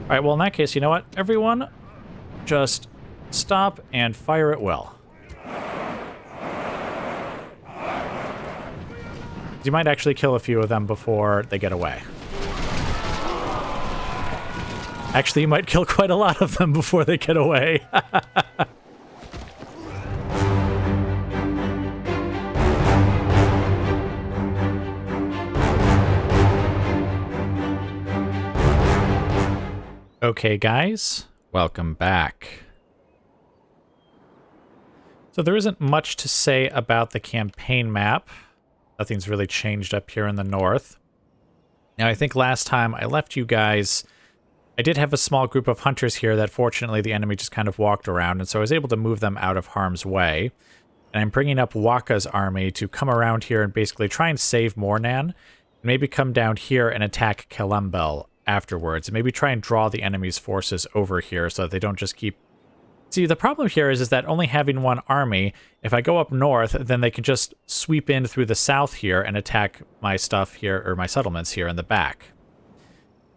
Alright, well in that case, you know what? Everyone, just stop and fire at will. You might actually kill a few of them before they get away. Actually, you might kill quite a lot of them before they get away. Okay, guys, welcome back. So there isn't much to say about the campaign map. Nothing's really changed up here in the north. Now, I think last time I left you guys, I did have a small group of hunters here that fortunately the enemy just kind of walked around, and so I was able to move them out of harm's way. And I'm bringing up Waka's army to come around here and basically try and save Mornan, and maybe come down here and attack Kelembel afterwards, and maybe try and draw the enemy's forces over here so that they don't just keep... See, the problem here is that only having one army, if I go up north, then they can just sweep in through the south here and attack my stuff here, or my settlements here in the back.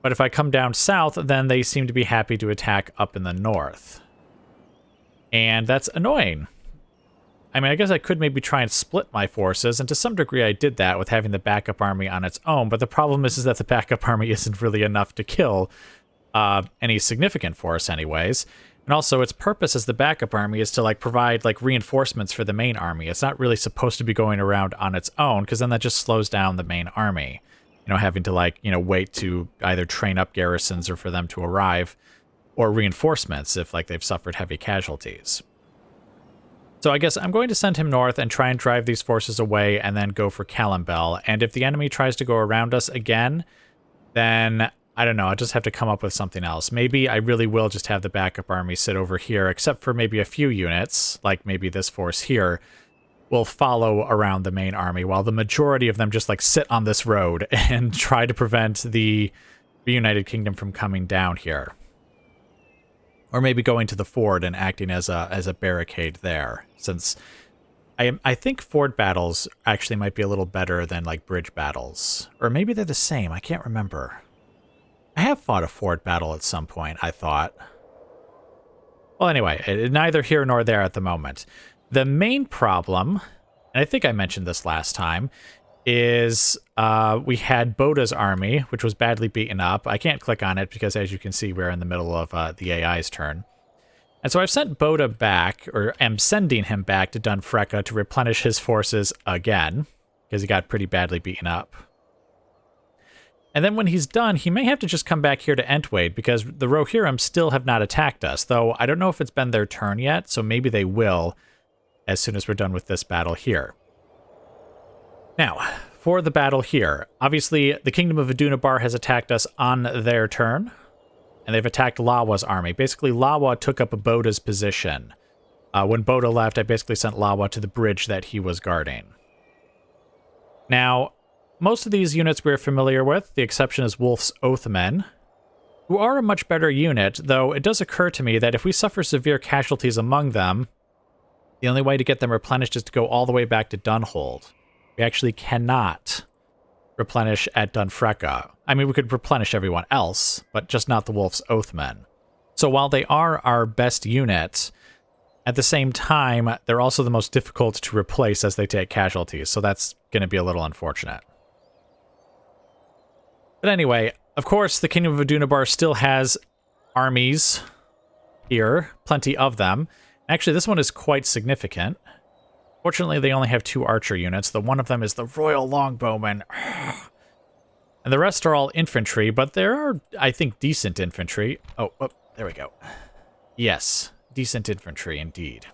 But if I come down south, then they seem to be happy to attack up in the north. And that's annoying. I mean, I guess I could maybe try and split my forces, and to some degree I did that with having the backup army on its own, but the problem is that the backup army isn't really enough to kill any significant force anyways. And also, its purpose as the backup army is to, like, provide, like, reinforcements for the main army. It's not really supposed to be going around on its own, because then that just slows down the main army. You know, having to, like, you know, wait to either train up garrisons or for them to arrive, or reinforcements if, like, they've suffered heavy casualties. So I guess I'm going to send him north and try and drive these forces away and then go for Kelembel. And if the enemy tries to go around us again, then, I don't know, I'll just have to come up with something else. Maybe I really will just have the backup army sit over here, except for maybe a few units, like maybe this force here, will follow around the main army, while the majority of them just, like, sit on this road and try to prevent the Reunited Kingdom from coming down here. Or maybe going to the ford and acting as a barricade there, since I think ford battles actually might be a little better than, like, bridge battles. Or maybe they're the same, I can't remember. I have fought a ford battle at some point, I thought. Well, anyway, neither here nor there at the moment. The main problem, and I think I mentioned this last time, is we had Boda's army, which was badly beaten up. I can't click on it because, as you can see, we're in the middle of the AI's turn. And so I've sent Boda back, or am sending him back to Dunfrecca to replenish his forces again, because he got pretty badly beaten up. And then when he's done, he may have to just come back here to Entwade, because the Rohirrim still have not attacked us, though I don't know if it's been their turn yet, so maybe they will as soon as we're done with this battle here. Now, for the battle here, obviously the Kingdom of Adunabar has attacked us on their turn, and they've attacked Lawa's army. Basically, Lawa took up Boda's position. When Boda left, I basically sent Lawa to the bridge that he was guarding. Now, most of these units we're familiar with, the exception is Wolf's Oathmen, who are a much better unit, though it does occur to me that if we suffer severe casualties among them, the only way to get them replenished is to go all the way back to Dunhold. We actually cannot replenish at Dunfrecca. I mean, we could replenish everyone else, but just not the Wolf's Oathmen. So while they are our best unit, at the same time, they're also the most difficult to replace as they take casualties, so that's going to be a little unfortunate. But anyway, of course, the Kingdom of Adunabar still has armies here, plenty of them. Actually, this one is quite significant. Fortunately, they only have 2 archer units. The one of them is the Royal Longbowmen. And the rest are all infantry, but there are, I think, decent infantry. Oh, there we go. Yes, decent infantry indeed.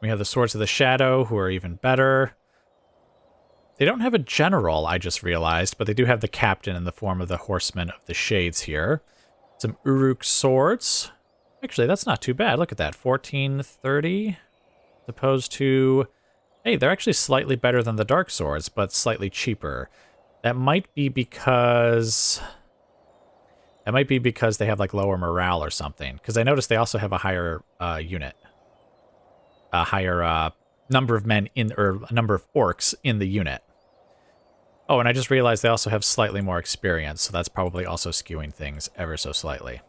We have the Swords of the Shadow, who are even better. They don't have a general, I just realized, but they do have the captain in the form of the Horsemen of the Shades here. Some Uruk swords. Actually, that's not too bad. Look at that, 1430, as opposed to... Hey, they're actually slightly better than the Dark Swords, but slightly cheaper. That might be because... they have, like, lower morale or something. Because I noticed they also have a higher unit. A higher number of men in... or a number of orcs in the unit. Oh, and I just realized they also have slightly more experience, so that's probably also skewing things ever so slightly.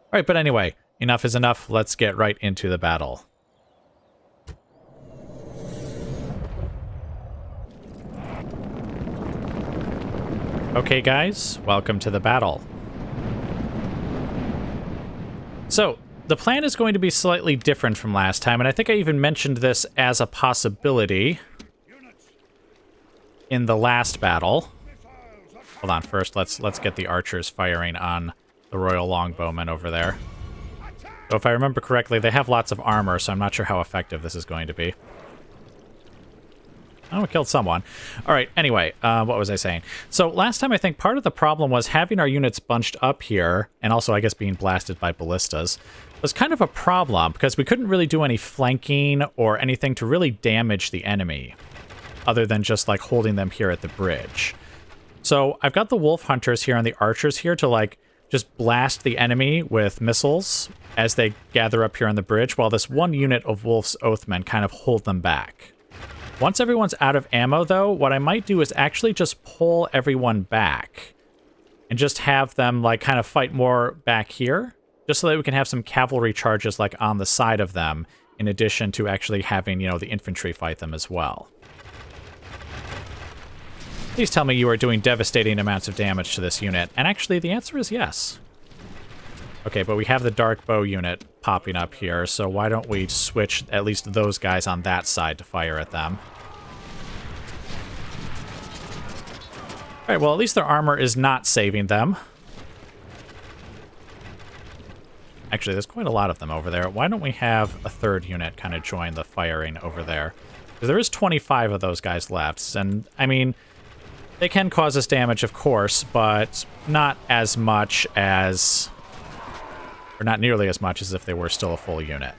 All right, but anyway, enough is enough. Let's get right into the battle. Okay, guys, welcome to the battle. So, the plan is going to be slightly different from last time, and I think I even mentioned this as a possibility in the last battle. Hold on, first let's get the archers firing on the Royal Longbowmen over there. So if I remember correctly, they have lots of armor, so I'm not sure how effective this is going to be. Oh, we killed someone. All right, anyway, what was I saying? So last time, I think part of the problem was having our units bunched up here, and also, I guess, being blasted by ballistas, was kind of a problem, because we couldn't really do any flanking or anything to really damage the enemy, other than just, like, holding them here at the bridge. So I've got the wolf hunters here and the archers here to, like, just blast the enemy with missiles as they gather up here on the bridge, while this one unit of Wolf's Oathmen kind of hold them back. Once everyone's out of ammo, though, what I might do is actually just pull everyone back and just have them, like, kind of fight more back here, just so that we can have some cavalry charges, like, on the side of them, in addition to actually having, you know, the infantry fight them as well. Please tell me you are doing devastating amounts of damage to this unit. And actually, the answer is yes. Okay, but we have the dark bow unit popping up here, so why don't we switch at least those guys on that side to fire at them. Alright, well, at least their armor is not saving them. Actually, there's quite a lot of them over there. Why don't we have a third unit kind of join the firing over there? Because there is 25 of those guys left, and, I mean, they can cause us damage, of course, but not as much as... or not nearly as much as if they were still a full unit.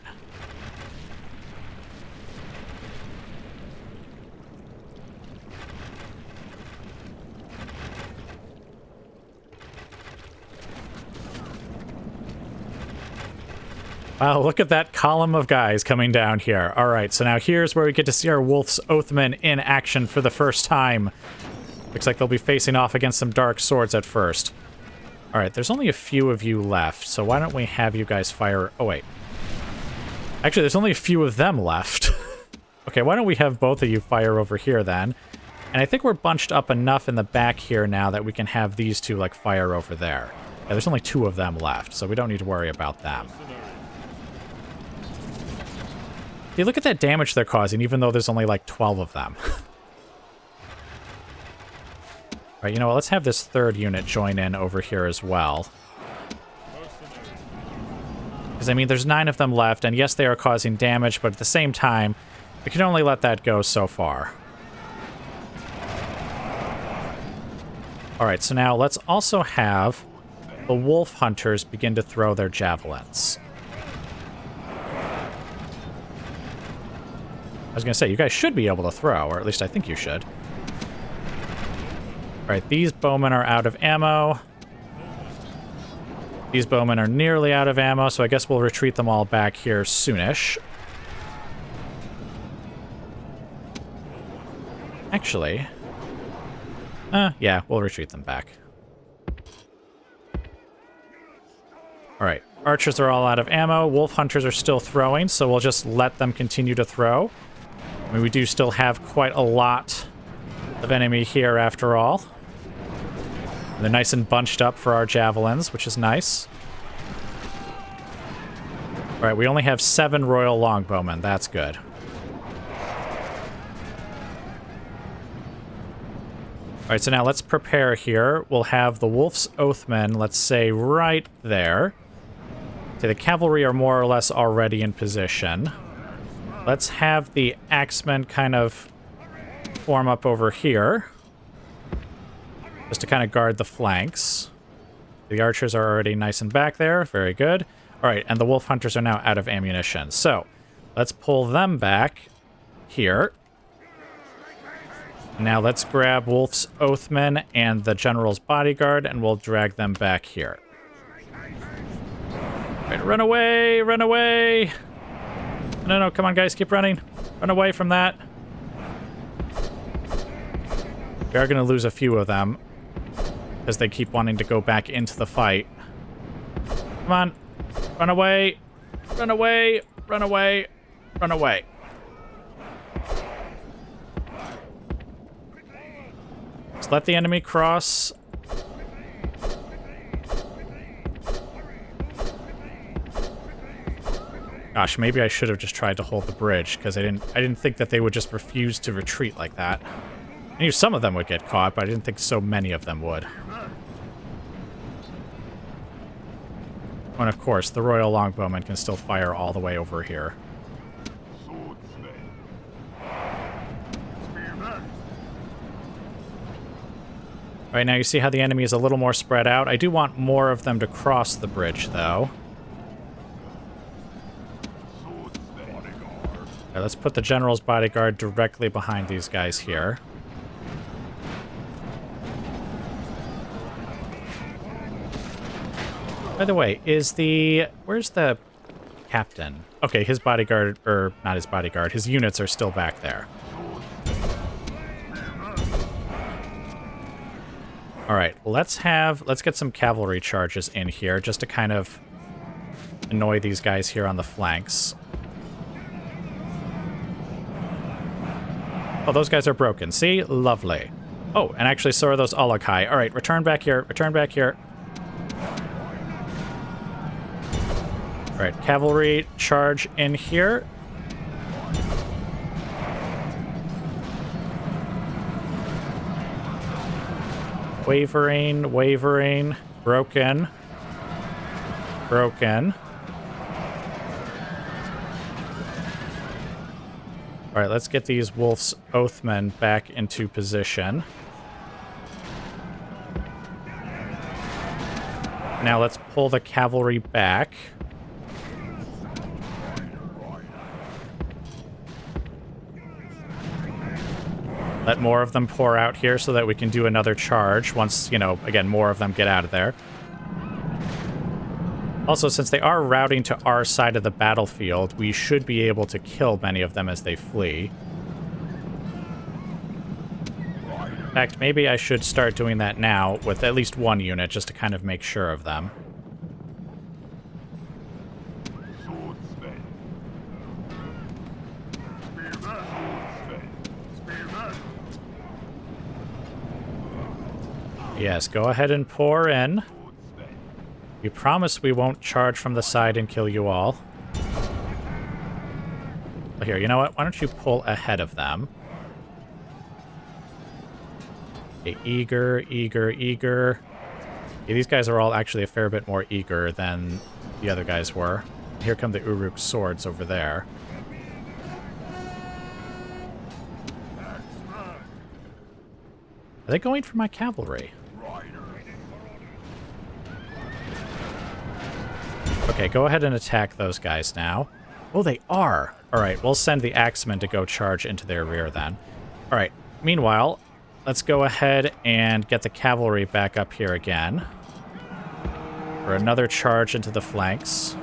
Wow, look at that column of guys coming down here. All right, so now here's where we get to see our Wolf's Oathmen in action for the first time. Looks like they'll be facing off against some dark swords at first. All right, there's only a few of you left, so why don't we have you guys fire... oh, wait. Actually, there's only a few of them left. Okay, why don't we have both of you fire over here, then? And I think we're bunched up enough in the back here now that we can have these two, like, fire over there. Yeah, there's only 2 of them left, so we don't need to worry about them. See, look at that damage they're causing, even though there's only, like, 12 of them. All right, you know what? Let's have this third unit join in over here as well. Because, I mean, there's 9 of them left, and yes, they are causing damage, but at the same time, we can only let that go so far. All right, so now let's also have the wolf hunters begin to throw their javelins. I was going to say, you guys should be able to throw, or at least I think you should. All right, these bowmen are out of ammo. These bowmen are nearly out of ammo, so I guess we'll retreat them all back here soonish. Actually... yeah, we'll retreat them back. Alright, archers are all out of ammo. Wolf hunters are still throwing, so we'll just let them continue to throw. I mean, we do still have quite a lot of enemy here after all. They're nice and bunched up for our javelins, which is nice. Alright, we only have 7 Royal Longbowmen. That's good. Alright, so now let's prepare here. We'll have the Wolf's Oathmen, let's say, right there. So the cavalry are more or less already in position. Let's have the Axemen kind of form up over here, just to kind of guard the flanks. The archers are already nice and back there. Very good. All right, and the wolf hunters are now out of ammunition. So let's pull them back here. Now let's grab Wolf's Oathmen and the General's Bodyguard, and we'll drag them back here. All right, run away! Run away! No, come on, guys, keep running. Run away from that. We are going to lose a few of them because they keep wanting to go back into the fight. Come on. Run away. Run away. Run away. Run away. Just let the enemy cross. Gosh, maybe I should have just tried to hold the bridge, because I didn't think that they would just refuse to retreat like that. I knew some of them would get caught, but I didn't think so many of them would. And of course, the Royal Longbowmen can still fire all the way over here. Right now, you see how the enemy is a little more spread out. I do want more of them to cross the bridge, though. Okay, let's put the General's bodyguard directly behind these guys here. By the way, where's the captain? Okay, his bodyguard, or not his bodyguard, his units are still back there. All right, let's get some cavalry charges in here just to kind of annoy these guys here on the flanks. Oh, those guys are broken. See? Lovely. Oh, and actually, so are those Olokai. All right, return back here. Return back here. All right, cavalry charge in here. Wavering, wavering. Broken. Broken. All right, let's get these Wolf's Oathmen back into position. Now let's pull the cavalry back. Let more of them pour out here so that we can do another charge once, you know, again, more of them get out of there. Also, since they are routing to our side of the battlefield, we should be able to kill many of them as they flee. In fact, maybe I should start doing that now with at least one unit just to kind of make sure of them. Yes, go ahead and pour in. We promise we won't charge from the side and kill you all. Well, here, you know what? Why don't you pull ahead of them? Okay, eager, eager, eager. Okay, these guys are all actually a fair bit more eager than the other guys were. Here come the Uruk swords over there. Are they going for my cavalry? Okay, go ahead and attack those guys now. Oh, they are. All right, we'll send the Axemen to go charge into their rear then. All right, meanwhile, let's go ahead and get the cavalry back up here again for another charge into the flanks.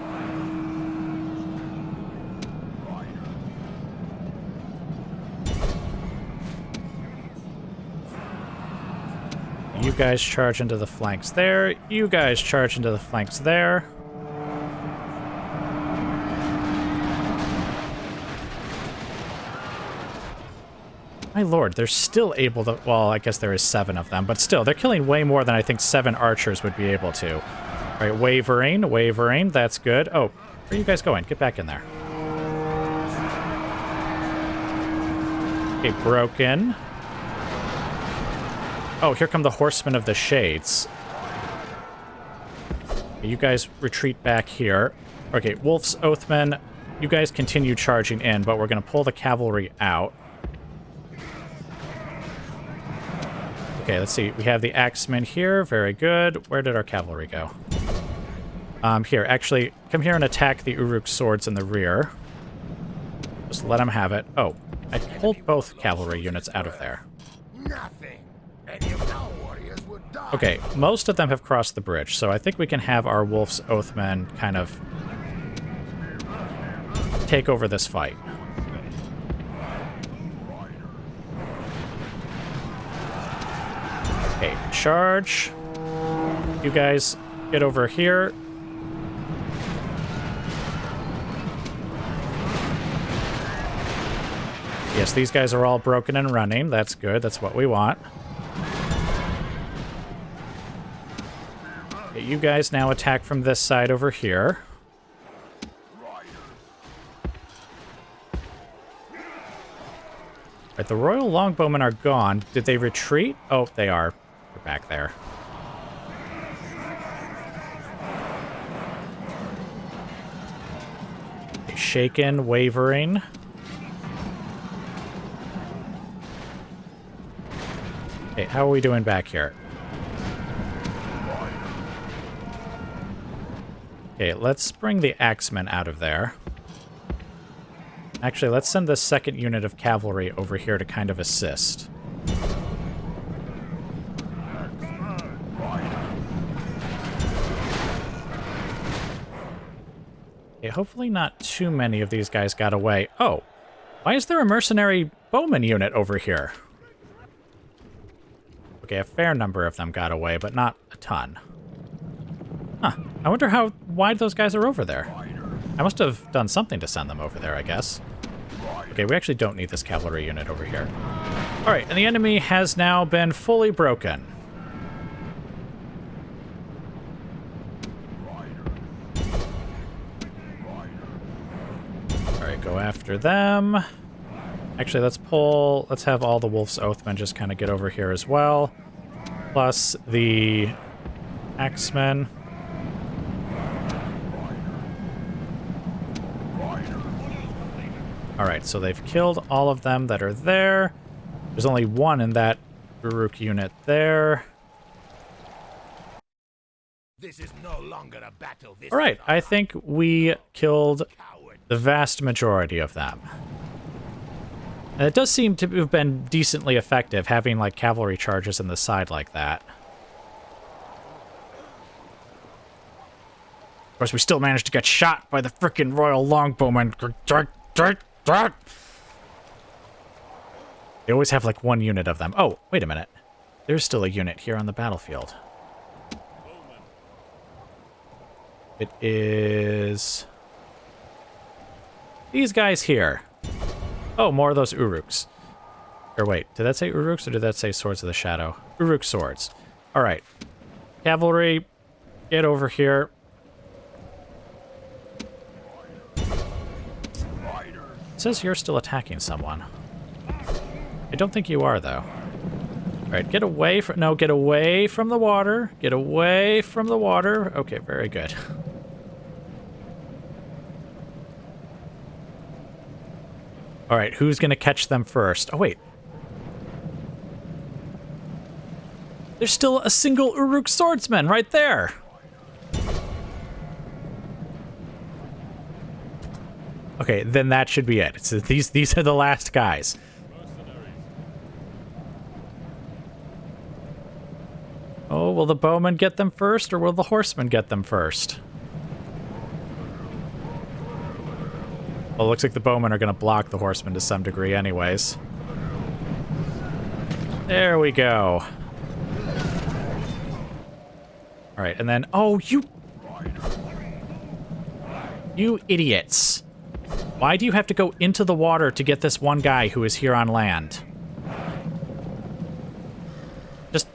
You guys charge into the flanks there. You guys charge into the flanks there. My lord, they're still able to... Well, I guess there is 7 of them, but still, they're killing way more than I think 7 archers would be able to. All right, wavering, wavering. That's good. Oh, where are you guys going? Get back in there. Okay, broken. Oh, here come the Horsemen of the Shades. Okay, you guys retreat back here. Okay, Wolf's Oathmen, you guys continue charging in, but we're going to pull the cavalry out. Okay, let's see. We have the Axemen here. Very good. Where did our cavalry go? Here, actually, come here and attack the Uruk swords in the rear. Just let them have it. Oh, I pulled both cavalry units out of there. Nothing. Any of our warriors would die. Okay, most of them have crossed the bridge, so I think we can have our Wolf's Oathmen kind of take over this fight. charge. You guys get over here. Yes, these guys are all broken and running. That's good. That's what we want. Okay, you guys now attack from this side over here. Right, the Royal Longbowmen are gone. Did they retreat? Oh, they are. They're back there. Okay, shaken, wavering. Okay, how are we doing back here? Okay, let's bring the Axemen out of there. Actually, let's send the second unit of cavalry over here to kind of assist. Okay, hopefully not too many of these guys got away. Oh, why is there a mercenary bowman unit over here? Okay, a fair number of them got away, but not a ton. Huh. I wonder why those guys are over there. I must have done something to send them over there, I guess. Okay, we actually don't need this cavalry unit over here. Alright, and the enemy has now been fully broken. Alright, go after them. Actually, let's have all the Wolf's Oathmen just kind of get over here as well. Plus the Axemen. Alright, so they've killed all of them that are there. There's only one in that Uruk unit there. This is no longer a battle. Alright, I think we killed the vast majority of them. And it does seem to have been decently effective, having, like, cavalry charges in the side like that. Of course, we still managed to get shot by the frickin' Royal Longbowmen. They always have, like, one unit of them. Oh, wait a minute. There's still a unit here on the battlefield. It is these guys here. Oh, more of those Uruks. Or wait, did that say Uruks or did that say Swords of the Shadow? Uruk swords. All right. Cavalry, get over here. It says you're still attacking someone. I don't think you are, though. All right, get away from... No, get away from the water. Get away from the water. Okay, very good. All right, who's going to catch them first? Oh, wait. There's still a single Uruk swordsman right there. Okay, then that should be it. So these are the last guys. Oh, will the bowmen get them first, or will the horsemen get them first? Well, it looks like the bowmen are going to block the horsemen to some degree anyways. There we go. All right, and then... Oh, you idiots. Why do you have to go into the water to get this one guy who is here on land?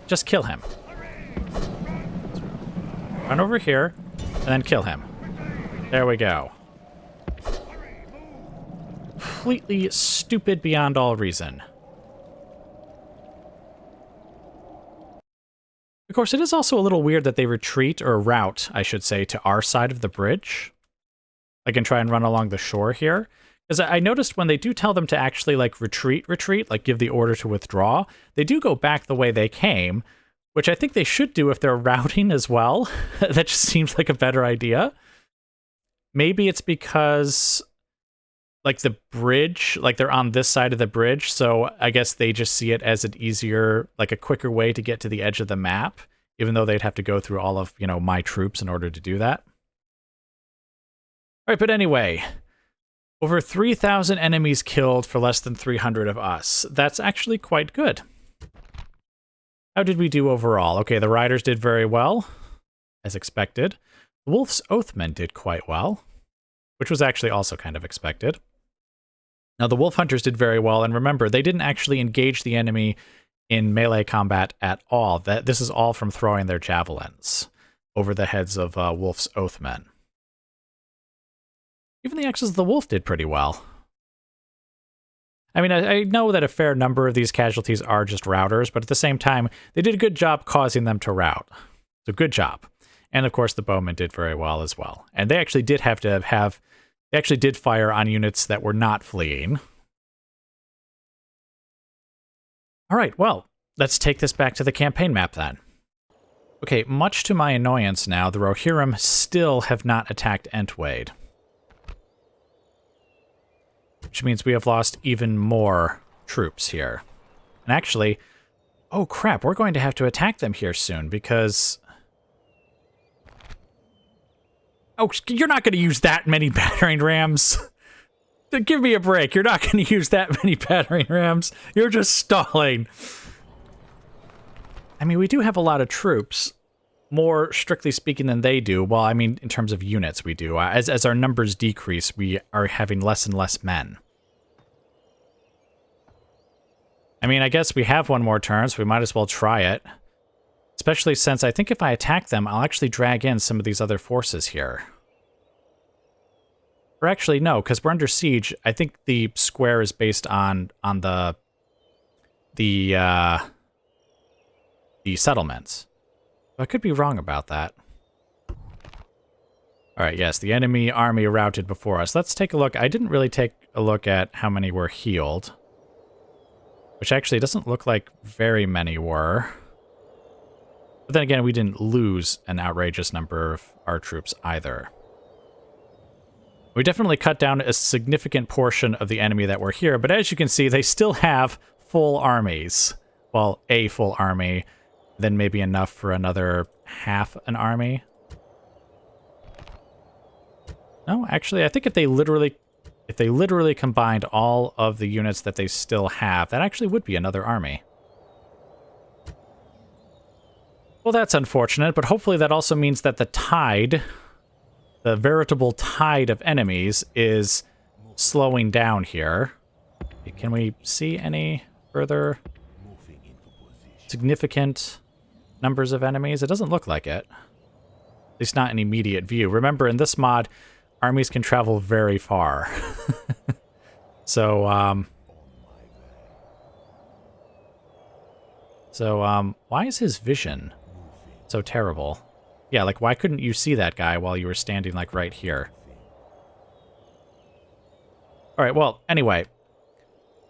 Just kill him. Run over here, and then kill him. There we go. Completely stupid beyond all reason. Of course, it is also a little weird that they retreat, or route, I should say, to our side of the bridge. I can try and run along the shore here. Because I noticed when they do tell them to actually, like, retreat, like, give the order to withdraw, they do go back the way they came, which I think they should do if they're routing as well. That just seems like a better idea. Maybe it's because, like, the bridge, like, they're on this side of the bridge, so I guess they just see it as an easier, like, a quicker way to get to the edge of the map, even though they'd have to go through all of, you know, my troops in order to do that. All right, but anyway, over 3,000 enemies killed for less than 300 of us. That's actually quite good. How did we do overall? Okay, the riders did very well, as expected. The Wolf's Oathmen did quite well, which was actually also kind of expected. Now, the Wolf Hunters did very well, and remember, they didn't actually engage the enemy in melee combat at all. This is all from throwing their javelins over the heads of Wolf's Oathmen. Even the Axes of the Wolf did pretty well. I mean, I know that a fair number of these casualties are just routers, but at the same time, they did a good job causing them to rout. So good job. And of course, the bowmen did very well as well. And they actually did they actually did fire on units that were not fleeing. All right, well, let's take this back to the campaign map then. Okay, much to my annoyance now, the Rohirrim still have not attacked Entwade. Which means we have lost even more troops here. And actually, oh crap, we're going to have to attack them here soon because... Oh, you're not going to use that many battering rams. Give me a break. You're not going to use that many battering rams. You're just stalling. I mean, we do have a lot of troops, more strictly speaking than they do. Well, I mean, in terms of units, we do. As our numbers decrease, we are having less and less men. I mean, I guess we have one more turn, so we might as well try it. Especially since I think if I attack them, I'll actually drag in some of these other forces here. Or actually, no, because we're under siege. I think the square is based on the settlements. I could be wrong about that. All right, yes, the enemy army routed before us. Let's take a look. I didn't really take a look at how many were healed. Which actually doesn't look like very many were. But then again, we didn't lose an outrageous number of our troops either. We definitely cut down a significant portion of the enemy that were here, but as you can see, they still have full armies. Well, a full army, then maybe enough for another half an army. No, actually, I think if they literally combined all of the units that they still have, that actually would be another army. Well, that's unfortunate, but hopefully that also means that the tide, the veritable tide of enemies, is slowing down here. Can we see any further significant numbers of enemies? It doesn't look like it. At least not in immediate view. Remember, in this mod, armies can travel very far. So, why is his vision so terrible? Yeah, like, why couldn't you see that guy while you were standing, like, right here? Alright, well, anyway.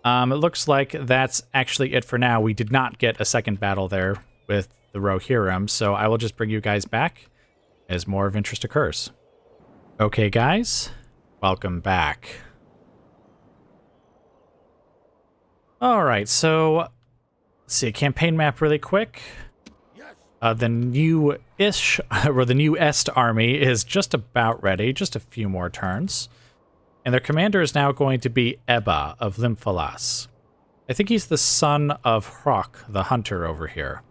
It looks like that's actually it for now. We did not get a second battle there with the Rohirrim, so I will just bring you guys back as more of interest occurs. Okay, guys. Welcome back. Alright, so... let's see, a campaign map really quick. The new-ish, or the new Est army is just about ready, just a few more turns. And their commander is now going to be Ebba of Lymphalas. I think he's the son of Hrock, the hunter over here.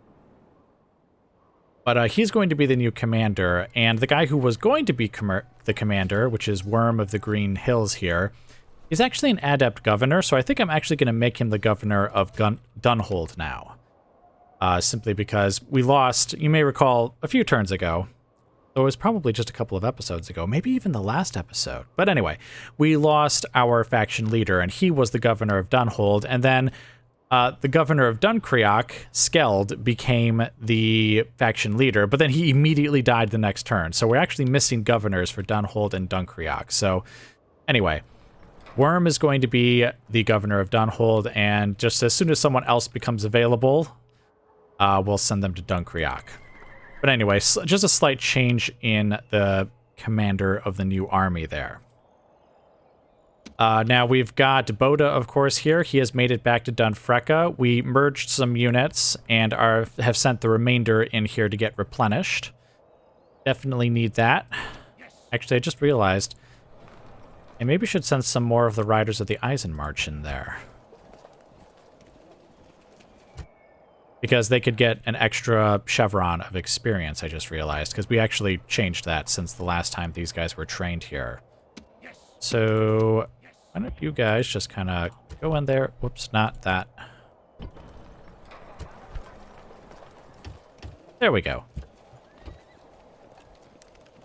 But he's going to be the new commander, and the guy who was going to be the commander, which is Worm of the Green Hills here, is actually an adept governor, so I think I'm actually going to make him the governor of Dunhold now. Simply because we lost, you may recall, a few turns ago. Though it was probably just a couple of episodes ago, maybe even the last episode. But anyway, we lost our faction leader, and he was the governor of Dunhold, and then the governor of Dunkreok, Skeld, became the faction leader, but then he immediately died the next turn. So we're actually missing governors for Dunhold and Dunkreok. So anyway, Worm is going to be the governor of Dunhold, and just as soon as someone else becomes available, we'll send them to Dunkreok. But anyway, just a slight change in the commander of the new army there. Now we've got Boda, of course, here. He has made it back to Dunfrecca. We merged some units and have sent the remainder in here to get replenished. Definitely need that. Actually, I just realized I maybe should send some more of the Riders of the Eisenmarch in there. because they could get an extra chevron of experience, I just realized, because we actually changed that since the last time these guys were trained here. So why don't you guys just kind of go in there. Whoops, not that. There we go.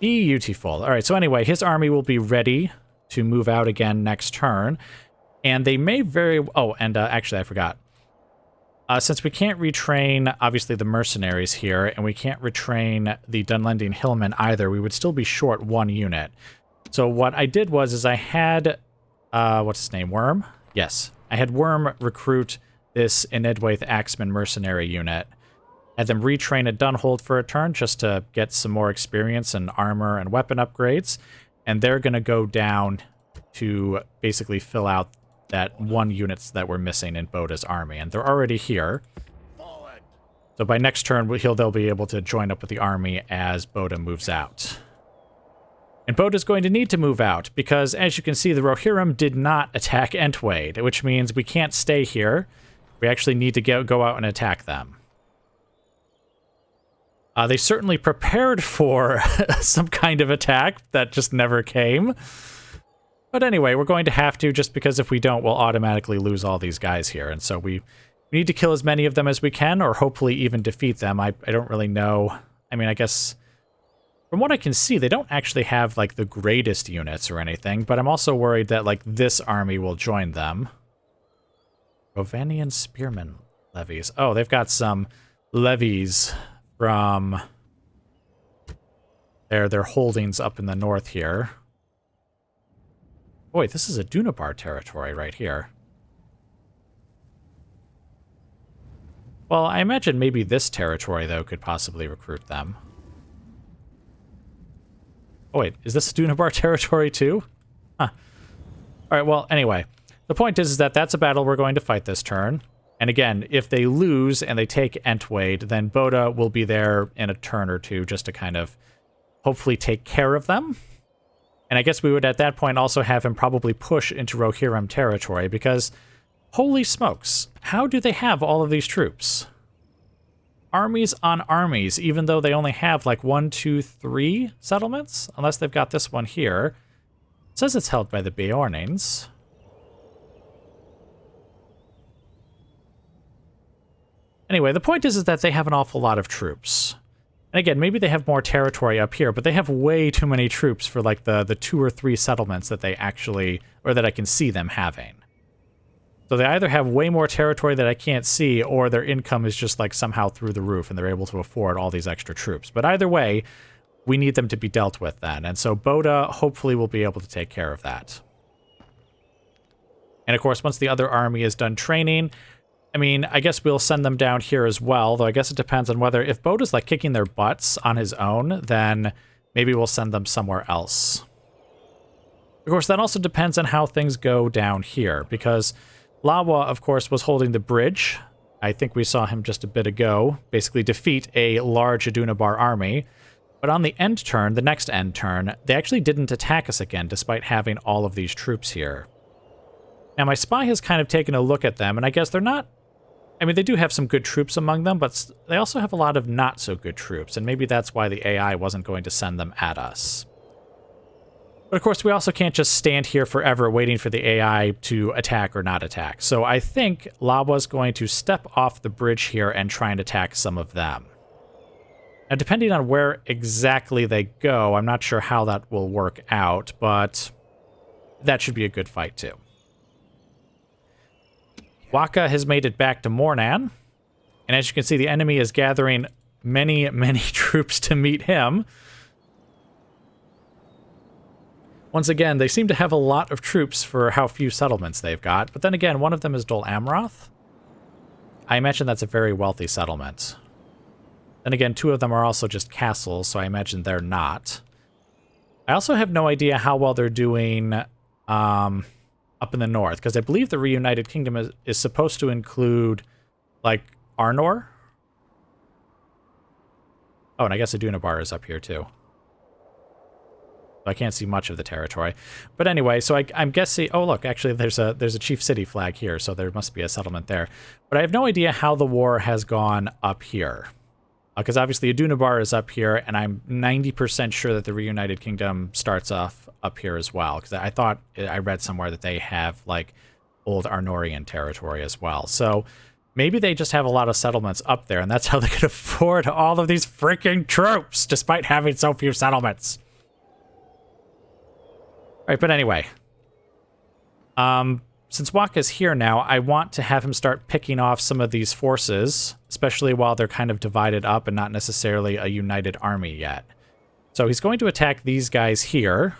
Beautiful. All right, so anyway, his army will be ready to move out again next turn. And they may very... Oh, and actually, I forgot. Since we can't retrain, obviously, the mercenaries here, and we can't retrain the Dunlandian hillmen either, we would still be short 1 unit. So what I did was I had... what's his name? Worm? Yes. I had Worm recruit this Entwade Axeman mercenary unit. Had them retrain at Dunhold for a turn just to get some more experience and armor and weapon upgrades. And they're going to go down to basically fill out that 1 units that were missing in Boda's army. And they're already here. So by next turn, they'll be able to join up with the army as Boda moves out. And Boda's going to need to move out because, as you can see, the Rohirrim did not attack Entwade, which means we can't stay here. We actually need to go out and attack them. They certainly prepared for some kind of attack that just never came. But anyway, we're going to have to, just because if we don't, we'll automatically lose all these guys here. And so we need to kill as many of them as we can, or hopefully even defeat them. I don't really know. I mean, I guess from what I can see, they don't actually have, like, the greatest units or anything. But I'm also worried that, like, this army will join them. Rovanian spearmen levies. Oh, they've got some levies from their holdings up in the north here. Oh, wait, this is a Dunabar territory right here. Well, I imagine maybe this territory, though, could possibly recruit them. Oh, wait, is this a Dunabar territory, too? Huh. All right, well, anyway. The point is that that's a battle we're going to fight this turn. And again, if they lose and they take Entwade, then Boda will be there in a turn or two just to kind of hopefully take care of them. And I guess we would at that point also have him probably push into Rohirrim territory because, holy smokes, how do they have all of these troops? Armies on armies, even though they only have like 1, 2, 3 settlements? Unless they've got this one here. It says it's held by the Beornings. Anyway, the point is that they have an awful lot of troops. And again, maybe they have more territory up here, but they have way too many troops for like the 2 or 3 settlements that they actually, or that I can see them having. So they either have way more territory that I can't see, or their income is just like somehow through the roof and they're able to afford all these extra troops. But either way, we need them to be dealt with then. And so Boda hopefully will be able to take care of that. And of course, once the other army is done training, I mean, I guess we'll send them down here as well, though I guess it depends on whether, if Boda's like kicking their butts on his own, then maybe we'll send them somewhere else. Of course, that also depends on how things go down here, because Lawa, of course, was holding the bridge. I think we saw him just a bit ago, basically defeat a large Adunabar army. But on the end turn, the next end turn, they actually didn't attack us again, despite having all of these troops here. Now, my spy has kind of taken a look at them, and I guess they're not... I mean, they do have some good troops among them, but they also have a lot of not-so-good troops, and maybe that's why the AI wasn't going to send them at us. But of course, we also can't just stand here forever waiting for the AI to attack or not attack. So I think Lawa's going to step off the bridge here and try and attack some of them. Now, depending on where exactly they go, I'm not sure how that will work out, but that should be a good fight, too. Waka has made it back to Mornan, and as you can see, the enemy is gathering many, many troops to meet him. Once again, they seem to have a lot of troops for how few settlements they've got, but then again, one of them is Dol Amroth. I imagine that's a very wealthy settlement. Then again, 2 of them are also just castles, so I imagine they're not. I also have no idea how well they're doing up in the north, because I believe the Reunited Kingdom is supposed to include, like, Arnor. Oh, and I guess Adunabar is up here, too. So I can't see much of the territory. But anyway, so I'm guessing... Oh, look, actually, there's a Chief City flag here, so there must be a settlement there. But I have no idea how the war has gone up here. Because obviously Adunabar is up here, and I'm 90% sure that the Reunited Kingdom starts off up here as well. Because I thought I read somewhere that they have, like, old Arnorian territory as well. So maybe they just have a lot of settlements up there, and that's how they can afford all of these freaking troops, despite having so few settlements. All right, but anyway. Since Waka's here now, I want to have him start picking off some of these forces, especially while they're kind of divided up and not necessarily a united army yet. So he's going to attack these guys here.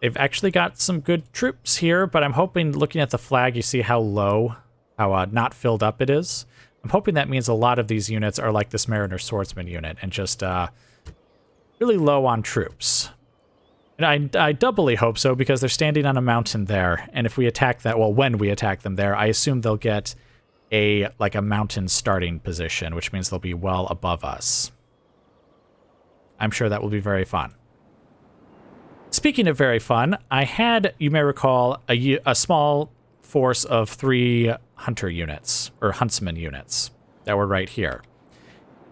They've actually got some good troops here, but I'm hoping, looking at the flag, you see how low, how not filled up it is. I'm hoping that means a lot of these units are like this Mariner Swordsman unit and just really low on troops. And I doubly hope so, because they're standing on a mountain there, and if we attack that, well, when we attack them there, I assume they'll get a mountain starting position, which means they'll be well above us. I'm sure that will be very fun. Speaking of very fun, I had, you may recall, a small force of 3 hunter units, or huntsman units, that were right here.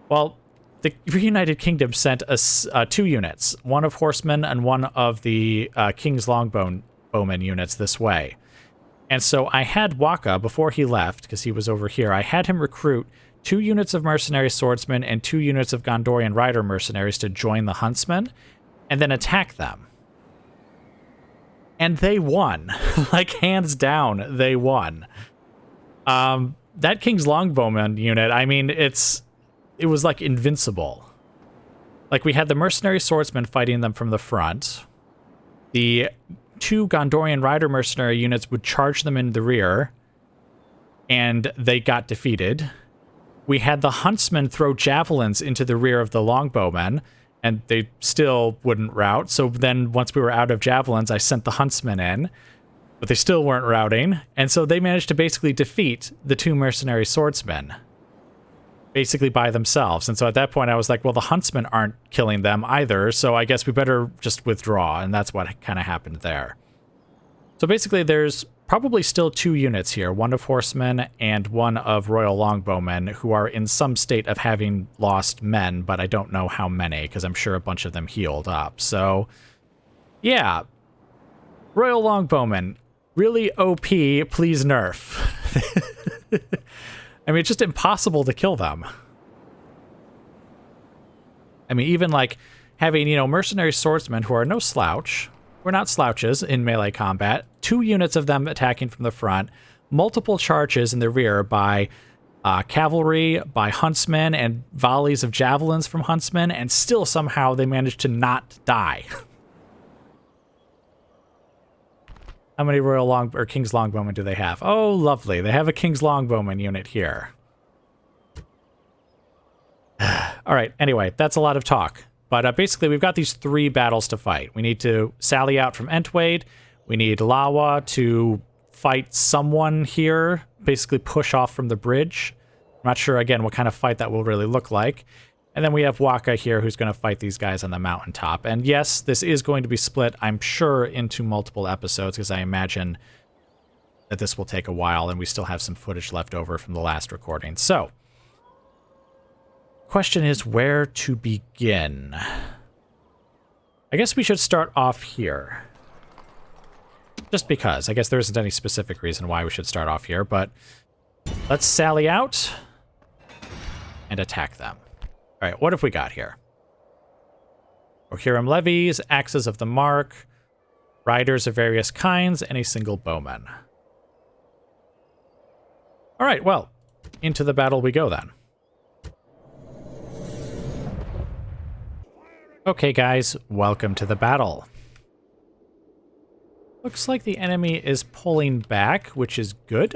Well, the Reunited Kingdom sent us 2 units, one of horsemen and one of the King's Longbowmen units this way. And so I had Waka, before he left, because he was over here, I had him recruit 2 units of mercenary swordsmen and 2 units of Gondorian rider mercenaries to join the huntsmen, and then attack them. And they won. Like, hands down, they won. That King's Longbowman unit, I mean, it was like invincible. Like, we had the mercenary swordsmen fighting them from the front. The 2 Gondorian rider mercenary units would charge them in the rear, and they got defeated. We had the huntsmen throw javelins into the rear of the longbowmen, and they still wouldn't rout. So then once we were out of javelins, I sent the huntsmen in, but they still weren't routing. And so they managed to basically defeat the 2 mercenary swordsmen, basically by themselves. And so at that point I was like, well, the huntsmen aren't killing them either, so I guess we better just withdraw. And that's what kind of happened there. So basically there's probably still 2 units here, one of horsemen and one of royal longbowmen, who are in some state of having lost men, but I don't know how many, because I'm sure a bunch of them healed up. So yeah, royal longbowmen, really OP, please nerf. I mean, it's just impossible to kill them. I mean, even like having, you know, mercenary swordsmen who are no slouch. We're not slouches in melee combat. 2 units of them attacking from the front. Multiple charges in the rear by cavalry, by huntsmen, and volleys of javelins from huntsmen. And still somehow they managed to not die. How many King's Longbowmen do they have? Oh, lovely. They have a King's Longbowman unit here. All right, anyway, that's a lot of talk. But basically, we've got these 3 battles to fight. We need to sally out from Entwade. We need Lawa to fight someone here, basically push off from the bridge. I'm not sure, again, what kind of fight that will really look like. And then we have Waka here, who's going to fight these guys on the mountaintop. And yes, this is going to be split, I'm sure, into multiple episodes, because I imagine that this will take a while, and we still have some footage left over from the last recording. So, question is where to begin. I guess we should start off here. Just because. I guess there isn't any specific reason why we should start off here, but let's sally out and attack them. All right, what have we got here? Rohirrim levies, axes of the mark, riders of various kinds, and a single bowman. All right, well, into the battle we go then. Okay, guys, welcome to the battle. Looks like the enemy is pulling back, which is good.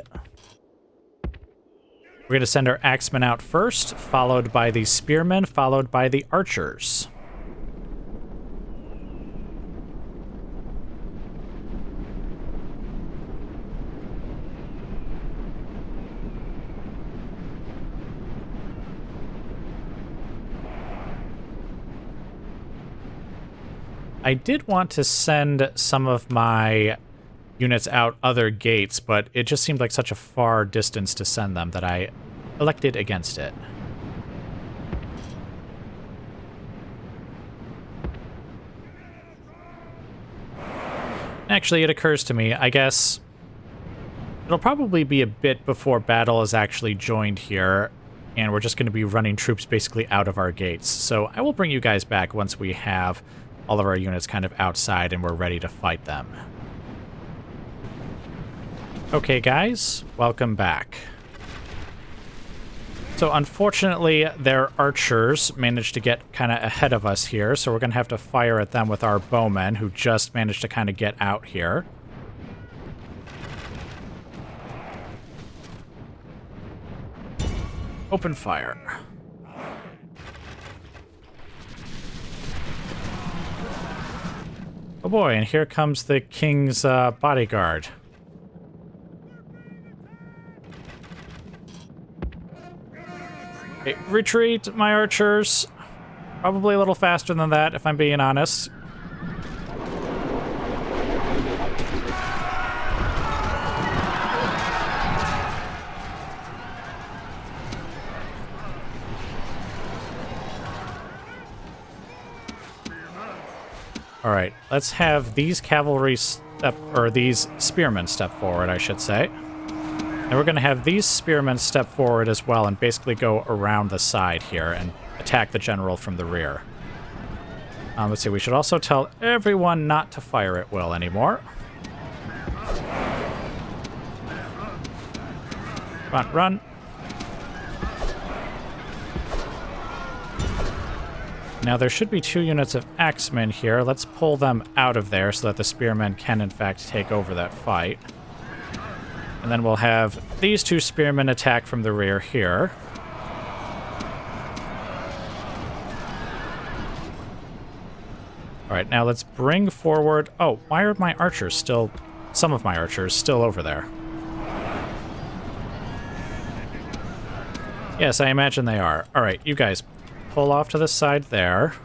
We're going to send our axemen out first, followed by the spearmen, followed by the archers. I did want to send some of my units out other gates, but it just seemed like such a far distance to send them that I elected against it. Actually, it occurs to me, I guess it'll probably be a bit before battle is actually joined here, and we're just going to be running troops basically out of our gates. So I will bring you guys back once we have all of our units kind of outside and we're ready to fight them. Okay, guys, welcome back. So unfortunately, their archers managed to get kind of ahead of us here, so we're going to have to fire at them with our bowmen, who just managed to kind of get out here. Open fire. Oh boy, and here comes the king's bodyguard. Okay, retreat, my archers. Probably a little faster than that, if I'm being honest. Alright, let's have these cavalry step, or these spearmen step forward, I should say. And we're going to have these spearmen step forward as well and basically go around the side here and attack the general from the rear. Let's see, we should also tell everyone not to fire at will anymore. Come on, run. Now there should be 2 units of axemen here. Let's pull them out of there so that the spearmen can in fact take over that fight. And then we'll have these 2 spearmen attack from the rear here. Alright, now let's bring forward... Oh, why are my archers still... Some of my archers still over there? Yes, I imagine they are. Alright, you guys pull off to the side there.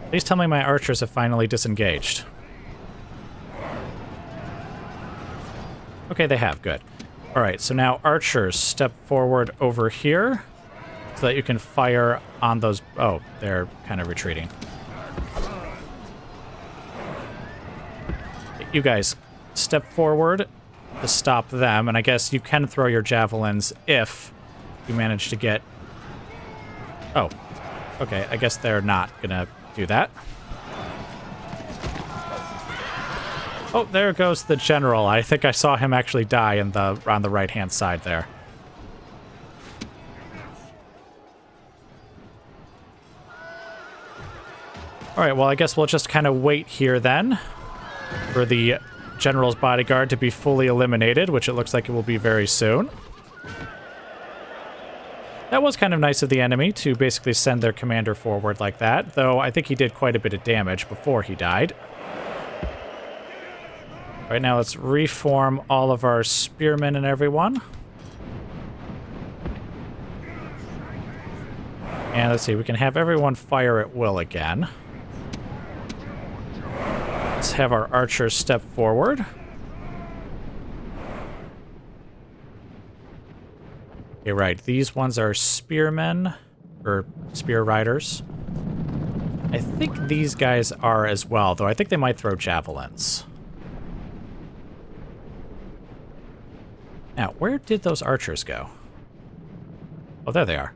Please tell me my archers have finally disengaged. Okay, they have. Good. Alright, so now archers, step forward over here so that you can fire on those... Oh, they're kind of retreating. You guys, step forward to stop them, and I guess you can throw your javelins if you manage to get... Oh, okay, I guess they're not gonna do that. Oh, there goes the general. I think I saw him actually die on the right-hand side there. Alright, well, I guess we'll just kind of wait here then for the general's bodyguard to be fully eliminated, which it looks like it will be very soon. That was kind of nice of the enemy to basically send their commander forward like that, though I think he did quite a bit of damage before he died. Right now, let's reform all of our spearmen and everyone. And let's see, we can have everyone fire at will again. Let's have our archers step forward. Okay, right, these ones are spearmen, or spear riders. I think these guys are as well, though I think they might throw javelins. Now, where did those archers go? Oh, there they are.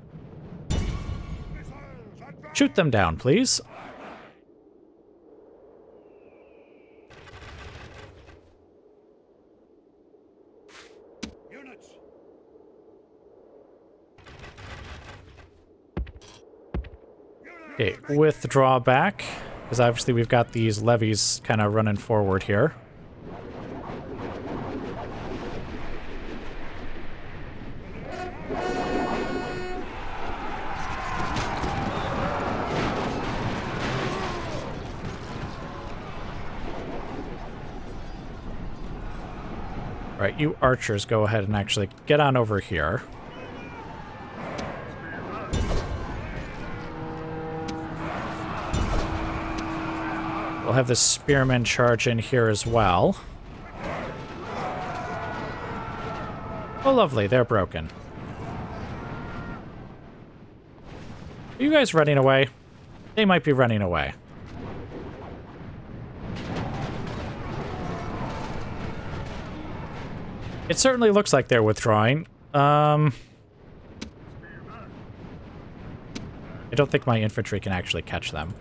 Shoot them down, please. Okay, withdraw back, because obviously we've got these levies kind of running forward here. Right, you archers go ahead and actually get on over here. we'll have the spearmen charge in here as well. Oh, lovely. They're broken. Are you guys running away? They might be running away. It certainly looks like they're withdrawing. I don't think my infantry can actually catch them.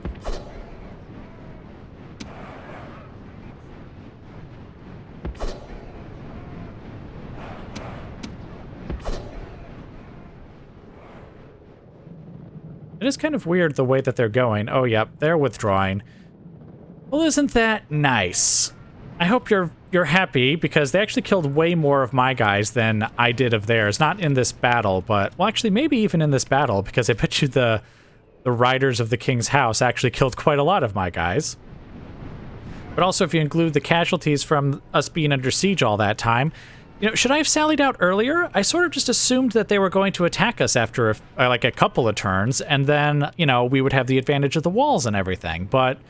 It is kind of weird the way that they're going. Oh, yep, they're withdrawing. Well, isn't that nice? I hope you're happy, because they actually killed way more of my guys than I did of theirs. Not in this battle, but... Well, actually, maybe even in this battle, because I bet you the riders of the king's house actually killed quite a lot of my guys. But also, if you include the casualties from us being under siege all that time... You know, should I have sallied out earlier? I sort of just assumed that they were going to attack us after, like, a couple of turns, and then, you know, we would have the advantage of the walls and everything. But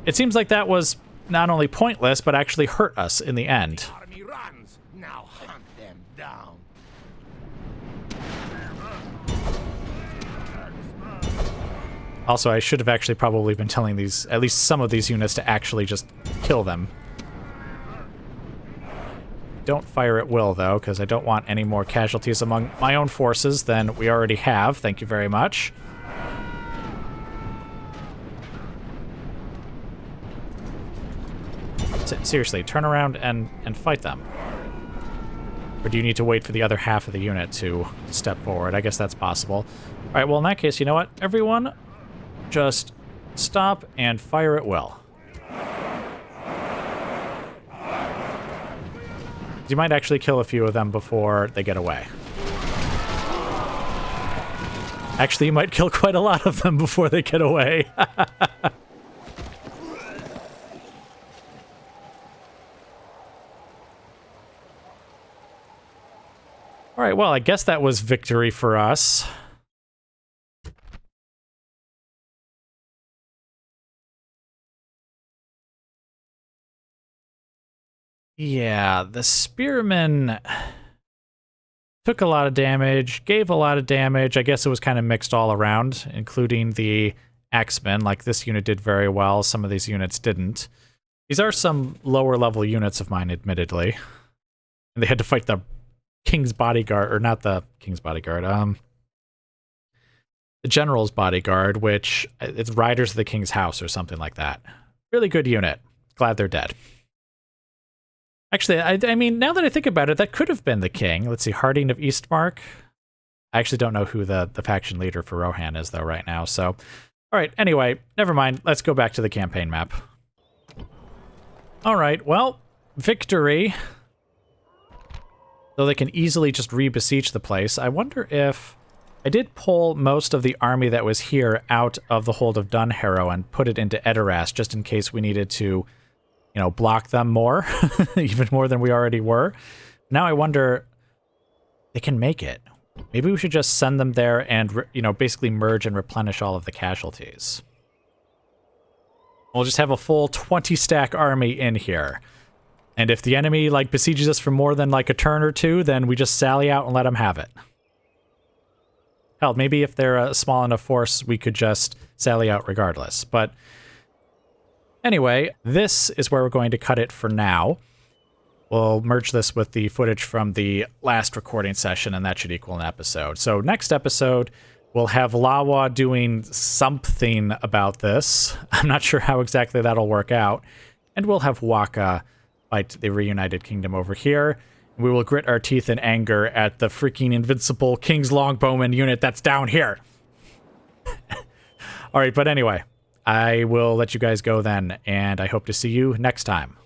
it seems like that was not only pointless, but actually hurt us in the end. The army runs. Now hunt them down. Also, I should have actually probably been telling these, at least some of these units, to actually just kill them. Don't fire at will, though, because I don't want any more casualties among my own forces than we already have. Thank you very much. Seriously, turn around and fight them. Or do you need to wait for the other half of the unit to step forward? I guess that's possible. All right, well, in that case, you know what? Everyone, just stop and fire at will. You might actually kill a few of them before they get away. Actually, you might kill quite a lot of them before they get away. All right, well, I guess that was victory for us. Yeah, the spearmen took a lot of damage, gave a lot of damage. I guess it was kind of mixed all around, including the axemen. Like, this unit did very well. Some of these units didn't. These are some lower level units of mine, admittedly. And they had to fight the king's bodyguard, or not the king's bodyguard, the general's bodyguard, which it's riders of the king's house or something like that. Really good unit. Glad they're dead. Actually, I mean, now that I think about it, that could have been the king. Let's see, Harding of Eastmark. I actually don't know who the faction leader for Rohan is, though, right now. So, all right, anyway, never mind. Let's go back to the campaign map. All right, well, victory. Though they can easily just re-besiege the place. I wonder if... I did pull most of the army that was here out of the hold of Dunharrow and put it into Edoras, just in case we needed to, you know, block them more, even more than we already were. Now I wonder, they can make it. Maybe we should just send them there and, you know, basically merge and replenish all of the casualties. We'll just have a full 20-stack army in here. And if the enemy, like, besieges us for more than, like, a turn or two, then we just sally out and let them have it. Hell, maybe if they're a small enough force, we could just sally out regardless. But anyway, this is where we're going to cut it for now. We'll merge this with the footage from the last recording session, and that should equal an episode. So next episode, we'll have Lawa doing something about this. I'm not sure how exactly that'll work out. And we'll have Waka fight the reunited kingdom over here. We will grit our teeth in anger at the freaking invincible King's Longbowman unit that's down here. All right, but anyway, I will let you guys go then, and I hope to see you next time.